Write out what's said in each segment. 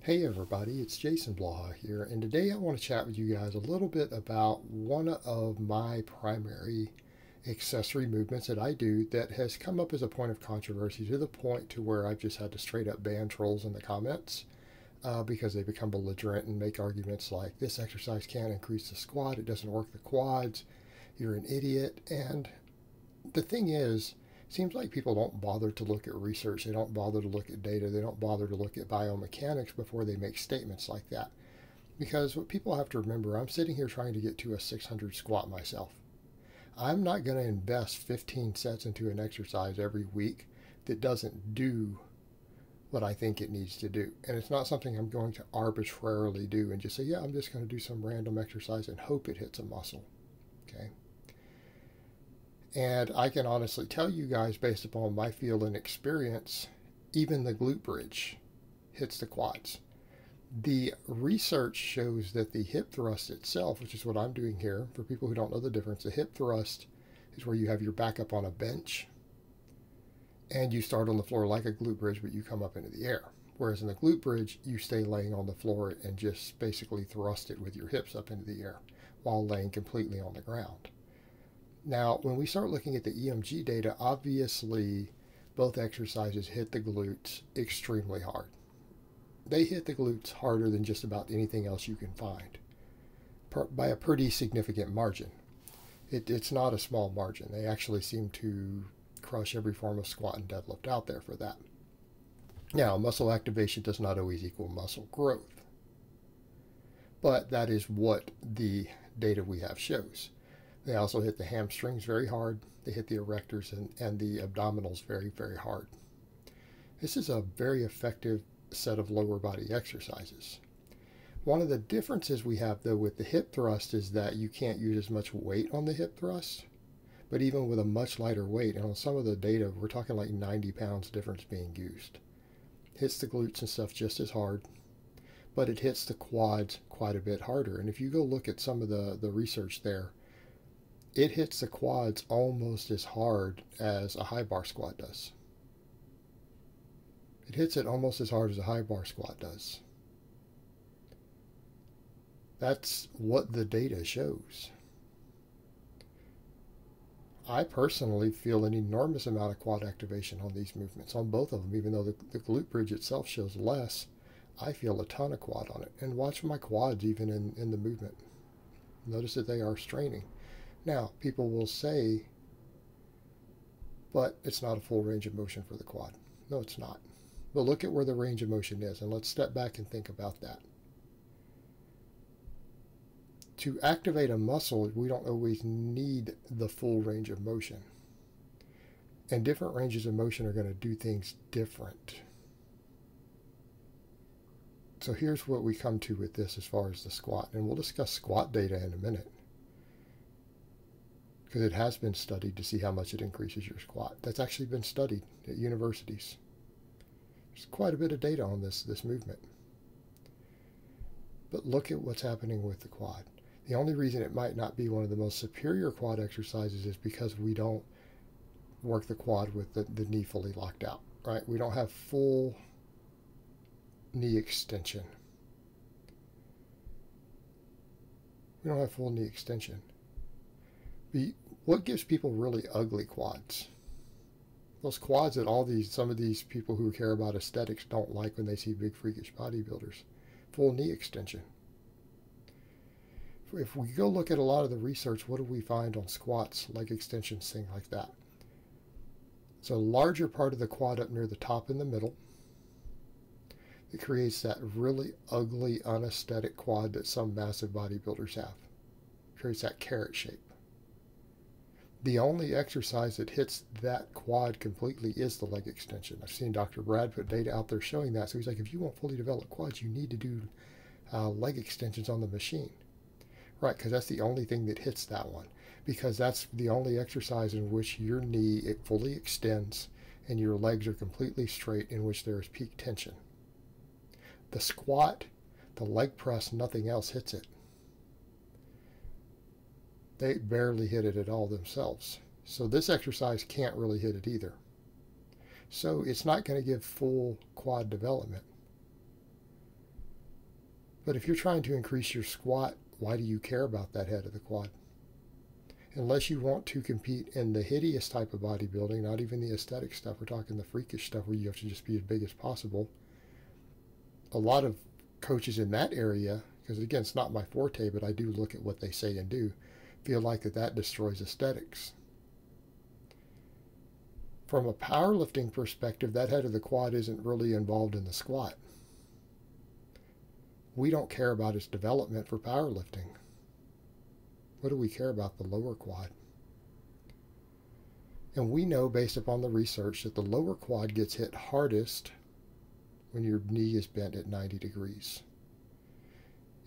Hey everybody, it's Jason Blaha here, and today I want to chat with you guys a little bit about one of my primary accessory movements that I do that has come up as a point of controversy to the point to where I've just had to straight up ban trolls in the comments because they become belligerent and make arguments like, this exercise can't increase the squat, it doesn't work the quads, you're an idiot. And the thing is, it seems like people don't bother to look at research, they don't bother to look at data, they don't bother to look at biomechanics before they make statements like that. Because what people have to remember, I'm sitting here trying to get to a 600 squat myself. I'm not going to invest 15 sets into an exercise every week that doesn't do what I think it needs to do. And it's not something I'm going to arbitrarily do and just say, yeah, I'm just going to do some random exercise and hope it hits a muscle. Okay. And I can honestly tell you guys, based upon my field and experience, even the glute bridge hits the quads. The research shows that the hip thrust itself, which is what I'm doing here, for people who don't know the difference, the hip thrust is where you have your back up on a bench and you start on the floor like a glute bridge, but you come up into the air. Whereas in the glute bridge, you stay laying on the floor and just basically thrust it with your hips up into the air while laying completely on the ground. Now, when we start looking at the EMG data, obviously both exercises hit the glutes extremely hard. They hit the glutes harder than just about anything else you can find by a pretty significant margin. It's not a small margin. They actually seem to crush every form of squat and deadlift out there for that. Now, muscle activation does not always equal muscle growth, but that is what the data we have shows. They also hit the hamstrings very hard. They hit the erectors and the abdominals very, very hard. This is a very effective set of lower body exercises. One of the differences we have though with the hip thrust is that you can't use as much weight on the hip thrust, but even with a much lighter weight, and on some of the data, we're talking like 90 pounds difference being used. Hits the glutes and stuff just as hard, but it hits the quads quite a bit harder. And if you go look at some of the research there, it hits the quads almost as hard as a high bar squat does. It hits it almost as hard as a high bar squat does. That's what the data shows. I personally feel an enormous amount of quad activation on these movements, on both of them, even though the glute bridge itself shows less. I feel a ton of quad on it. And watch my quads even in the movement. Notice that they are straining. Now, people will say, but it's not a full range of motion for the quad. No, it's not. But look at where the range of motion is, and let's step back and think about that. To activate a muscle, we don't always need the full range of motion. And different ranges of motion are going to do things different. So here's what we come to with this as far as the squat. And we'll discuss squat data in a minute, because it has been studied to see how much it increases your squat. That's actually been studied at universities. There's quite a bit of data on this movement. But look at what's happening with the quad. The only reason it might not be one of the most superior quad exercises is because we don't work the quad with the knee fully locked out, right? We don't have full knee extension. We don't have full knee extension. What gives people really ugly quads? Those quads that some of these people who care about aesthetics don't like when they see big freakish bodybuilders. Full knee extension. If we go look at a lot of the research, what do we find on squats, leg extensions, things like that? So a larger part of the quad up near the top in the middle. It creates that really ugly, unaesthetic quad that some massive bodybuilders have. It creates that carrot shape. The only exercise that hits that quad completely is the leg extension. I've seen Dr. Brad put data out there showing that. So he's like, if you want fully developed quads, you need to do leg extensions on the machine. Right, because that's the only thing that hits that one. Because that's the only exercise in which your knee, it fully extends and your legs are completely straight, in which there is peak tension. The squat, the leg press, nothing else hits it. They barely hit it at all themselves. So this exercise can't really hit it either. So it's not going to give full quad development. But if you're trying to increase your squat, why do you care about that head of the quad? Unless you want to compete in the hideous type of bodybuilding, not even the aesthetic stuff, we're talking the freakish stuff where you have to just be as big as possible. A lot of coaches in that area, because again, it's not my forte, but I do look at what they say and do, feel like that destroys aesthetics. From a powerlifting perspective, that head of the quad isn't really involved in the squat. We don't care about its development for powerlifting. What do we care about? The lower quad. And we know based upon the research that the lower quad gets hit hardest when your knee is bent at 90 degrees.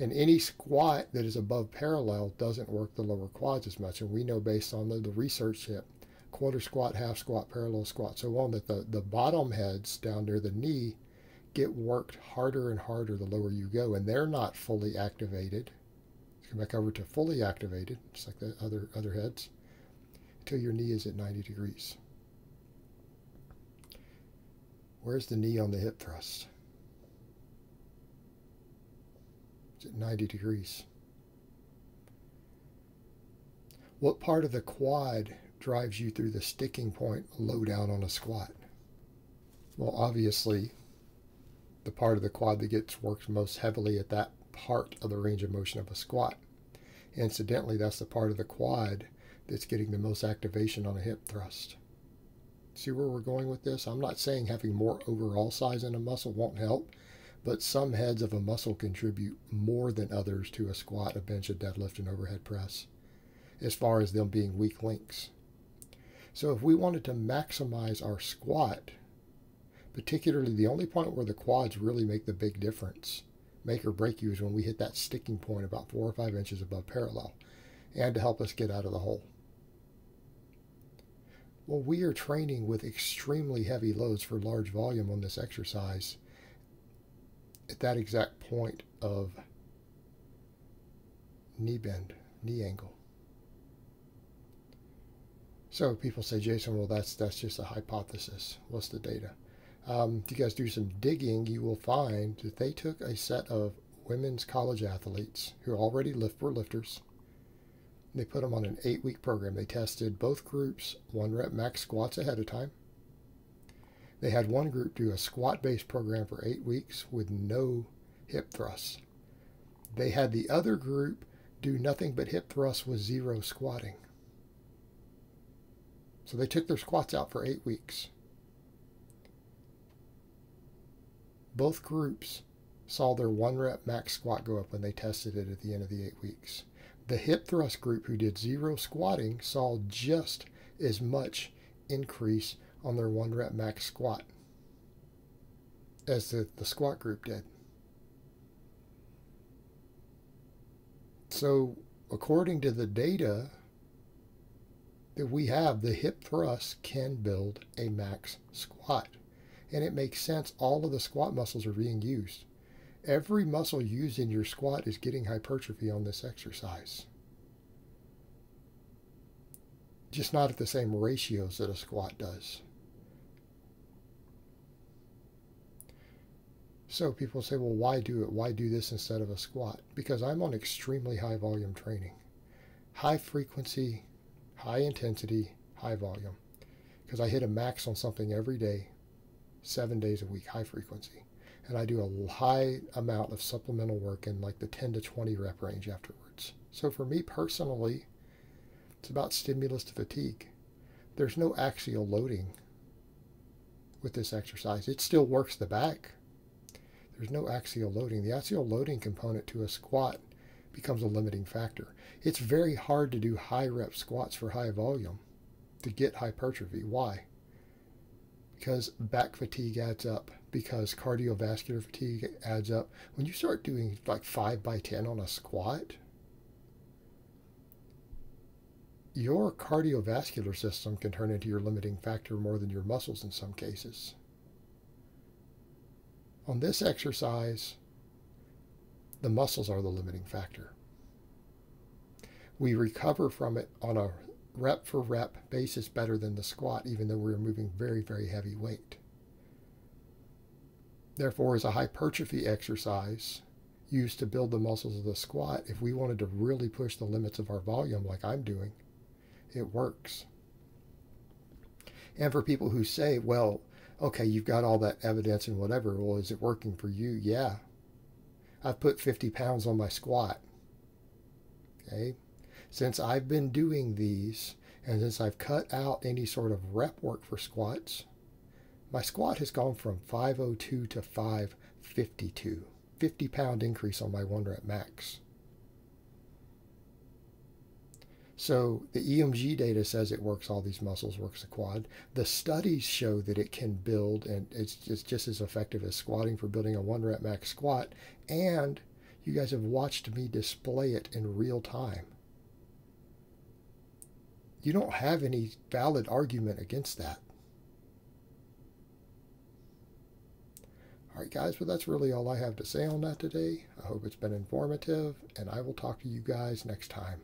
And any squat that is above parallel doesn't work the lower quads as much. And we know based on the research that quarter squat, half squat, parallel squat, so on, that the bottom heads down near the knee get worked harder and harder the lower you go. And they're not fully activated. Come back over to fully activated, just like the other heads, until your knee is at 90 degrees. Where's the knee on the hip thrust? It's at 90 degrees. What part of the quad drives you through the sticking point low down on a squat? Well, obviously, the part of the quad that gets worked most heavily at that part of the range of motion of a squat. Incidentally, that's the part of the quad that's getting the most activation on a hip thrust. See where we're going with this? I'm not saying having more overall size in a muscle won't help, but some heads of a muscle contribute more than others to a squat, a bench, a deadlift, and overhead press, as far as them being weak links. So if we wanted to maximize our squat, particularly the only point where the quads really make the big difference, make or break you, is when we hit that sticking point about 4 or 5 inches above parallel, and to help us get out of the hole. Well, we are training with extremely heavy loads for large volume on this exercise at that exact point of knee bend, knee angle. So people say, Jason, well, that's just a hypothesis. What's the data? If you guys do some digging, you will find that they took a set of women's college athletes who already were lifters. They put them on an 8-week program. They tested both groups 1 rep max squats ahead of time. They had one group do a squat-based program for 8 weeks with no hip thrusts. They had the other group do nothing but hip thrusts with 0 squatting. So they took their squats out for 8 weeks. Both groups saw their 1 rep max squat go up when they tested it at the end of the 8 weeks. The hip thrust group, who did 0 squatting, saw just as much increase on their 1 rep max squat as the squat group did. So according to the data that we have, the hip thrust can build a max squat. And it makes sense. All of the squat muscles are being used. Every muscle used in your squat is getting hypertrophy on this exercise. Just not at the same ratios that a squat does. So people say, well, why do it? Why do this instead of a squat? Because I'm on extremely high volume training. High frequency, high intensity, high volume. Because I hit a max on something every day, 7 days a week, high frequency. And I do a high amount of supplemental work in like the 10 to 20 rep range afterwards. So for me personally, it's about stimulus to fatigue. There's no axial loading with this exercise. It still works the back. There's no axial loading. The axial loading component to a squat becomes a limiting factor. It's very hard to do high rep squats for high volume to get hypertrophy. Why? Because back fatigue adds up, because cardiovascular fatigue adds up. When you start doing like 5 by 10 on a squat, your cardiovascular system can turn into your limiting factor more than your muscles in some cases. On this exercise, the muscles are the limiting factor. We recover from it on a rep for rep basis better than the squat, even though we're moving very, very heavy weight. Therefore, as a hypertrophy exercise, used to build the muscles of the squat, if we wanted to really push the limits of our volume like I'm doing, it works. And for people who say, well, okay, you've got all that evidence and whatever, well, is it working for you? Yeah. I've put 50 pounds on my squat. Okay. Since I've been doing these, and since I've cut out any sort of rep work for squats, my squat has gone from 502 to 552. 50-pound increase on my 1 rep max. So the EMG data says it works all these muscles, works the quad. The studies show that it can build, and it's just as effective as squatting for building a 1 rep max squat. And you guys have watched me display it in real time. You don't have any valid argument against that. All right, guys, well, that's really all I have to say on that today. I hope it's been informative, and I will talk to you guys next time.